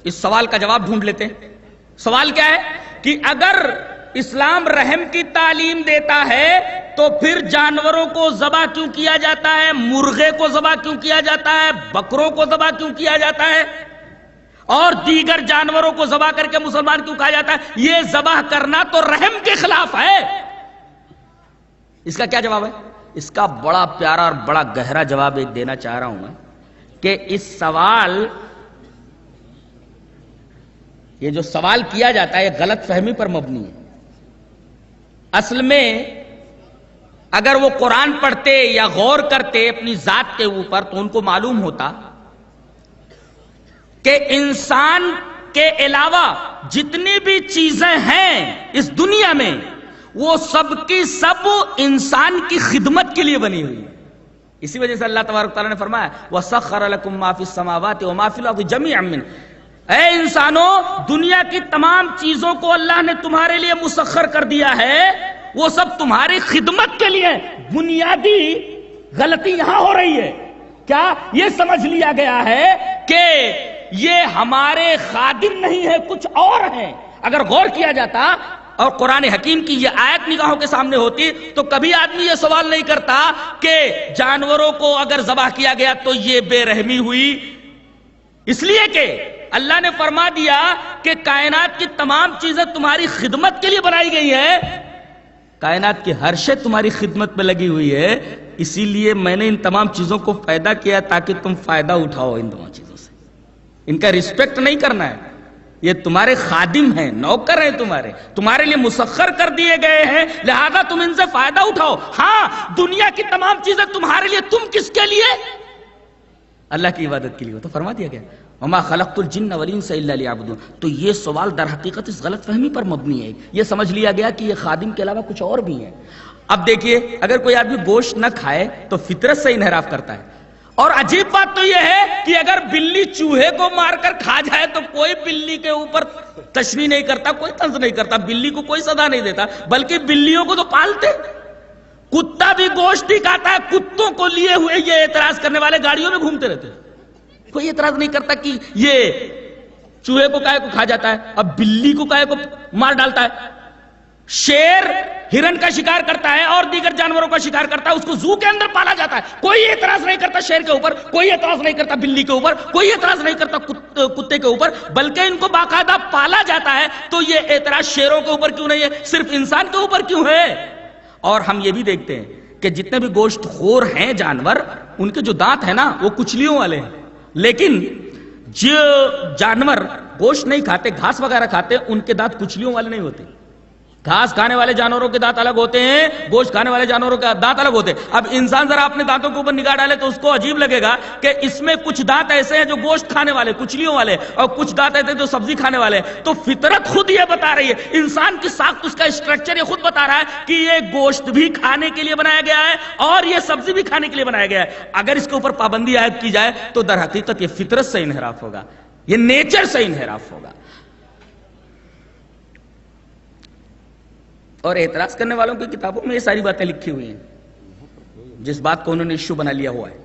اس سوال کا جواب ڈھونڈ لیتے ہیں. سوال کیا ہے کہ اگر اسلام رحم کی تعلیم دیتا ہے تو پھر جانوروں کو ذبح کیوں کیا جاتا ہے؟ مرغے کو ذبح کیوں کیا جاتا ہے؟ بکروں کو ذبح کیوں کیا جاتا ہے؟ اور دیگر جانوروں کو ذبح کر کے مسلمان کیوں کہا جاتا ہے؟ یہ ذبح کرنا تو رحم کے خلاف ہے. اس کا کیا جواب ہے؟ اس کا بڑا پیارا اور بڑا گہرا جواب ایک دینا چاہ رہا ہوں میں کہ اس سوال، یہ جو سوال کیا جاتا ہے یہ غلط فہمی پر مبنی ہے. اصل میں اگر وہ قرآن پڑھتے یا غور کرتے اپنی ذات کے اوپر تو ان کو معلوم ہوتا کہ انسان کے علاوہ جتنی بھی چیزیں ہیں اس دنیا میں وہ سب کی سب انسان کی خدمت کے لیے بنی ہوئی. اسی وجہ سے اللہ تبارک تعالیٰ نے فرمایا وَسَخَّرَ لَكُم مَّا فِي السَّمَاوَاتِ وَمَا فِي الْأَرْضِ جَمِيعًا مِّنْهُ. اے انسانوں، دنیا کی تمام چیزوں کو اللہ نے تمہارے لیے مسخر کر دیا ہے، وہ سب تمہاری خدمت کے لیے. بنیادی غلطی یہاں ہو رہی ہے کیا؟ یہ سمجھ لیا گیا ہے کہ یہ ہمارے خادم نہیں ہے، کچھ اور ہیں. اگر غور کیا جاتا اور قرآن حکیم کی یہ آیت نگاہوں کے سامنے ہوتی تو کبھی آدمی یہ سوال نہیں کرتا کہ جانوروں کو اگر ذبح کیا گیا تو یہ بے رحمی ہوئی. اس لیے کہ اللہ نے فرما دیا کہ کائنات کی تمام چیزیں تمہاری خدمت کے لیے بنائی گئی ہے، کائنات کی ہر شے تمہاری خدمت میں لگی ہوئی ہے، اسی لیے میں نے ان تمام چیزوں کو پیدا کیا تاکہ تم فائدہ اٹھاؤ ان تمام چیزوں سے. ان کا رسپیکٹ نہیں کرنا ہے، یہ تمہارے خادم ہیں، نوکر ہیں، تمہارے لیے مسخر کر دیے گئے ہیں، لہذا تم ان سے فائدہ اٹھاؤ. ہاں، دنیا کی تمام چیزیں تمہارے لیے، تم کس کے لیے؟ اللہ کی عبادت کے لیے. تو فرما دیا گیا وَمَا خَلَقْتُ الْجِنَّ وَالْإِنسَ إِلَّا لِيَعْبُدُونَ. تو یہ سوال در حقیقت اس غلط فہمی پر مبنی ہے. یہ سمجھ لیا گیا کہ یہ خادم کے علاوہ کچھ اور بھی ہے. اب دیکھیے، اگر کوئی آدمی گوشت نہ کھائے تو فطرت سے انحراف کرتا ہے. اور عجیب بات تو یہ ہے کہ اگر بلی چوہے کو مار کر کھا جائے تو کوئی بلی کے اوپر تشریح نہیں کرتا، کوئی طنز نہیں کرتا، بلی کو کوئی سزا نہیں دیتا، بلکہ بلیوں کو تو پالتے. کتا بھی گوشت ہی کھاتا ہے. کتوں کو لیے ہوئے یہ اعتراض کرنے والے گاڑیوں میں گھومتے رہتے ہیں. کوئی اعتراض نہیں کرتا کہ یہ چوہے کو کائے کو کھا جاتا ہے، اب بلی کو کائے کو مار ڈالتا ہے. شیر ہرن کا شکار کرتا ہے اور دیگر جانوروں کا شکار کرتا ہے، اس کو زو کے اندر پالا جاتا ہے. کوئی اعتراض نہیں کرتا شیر کے اوپر، کوئی اعتراض نہیں کرتا بلی کے اوپر، کوئی اعتراض نہیں کرتا کتے کے اوپر، بلکہ ان کو باقاعدہ پالا جاتا ہے. تو یہ اعتراض شیروں کے اوپر کیوں نہیں ہے، صرف انسان کے اوپر کیوں ہے؟ اور ہم یہ بھی دیکھتے ہیں کہ جتنے بھی گوشت خور ہیں جانور، ان کے جو دانت ہیں نا وہ کچلیوں والے ہیں. لیکن جو جانور گوشت نہیں کھاتے، گھاس وغیرہ کھاتے، ان کے دانت کچلیوں والے نہیں ہوتے. گھاس کھانے والے جانوروں کے دانت الگ ہوتے ہیں، گوشت کھانے والے جانوروں کے دانت الگ ہوتے ہیں. اب انسان ذرا اپنے دانتوں کے اوپر نگاہ ڈالے تو اس کو عجیب لگے گا کہ اس میں کچھ دانت ایسے ہیں جو گوشت کھانے والے، کچلیوں والے، اور کچھ دانت ایسے جو سبزی کھانے والے. تو فطرت خود یہ بتا رہی ہے، انسان کی ساخت، اس کا اسٹرکچر یہ خود بتا رہا ہے کہ یہ گوشت بھی کھانے کے لیے بنایا گیا ہے اور یہ سبزی بھی کھانے کے لیے بنایا گیا ہے. اگر اس کے اوپر پابندی عائد کی جائے تو در حقیقت یہ فطرت سے انحراف ہوگا، یہ نیچر سے انحراف ہوگا. اور اعتراض کرنے والوں کی کتابوں میں یہ ساری باتیں لکھی ہوئی ہیں، جس بات کو انہوں نے ایشو بنا لیا ہوا ہے.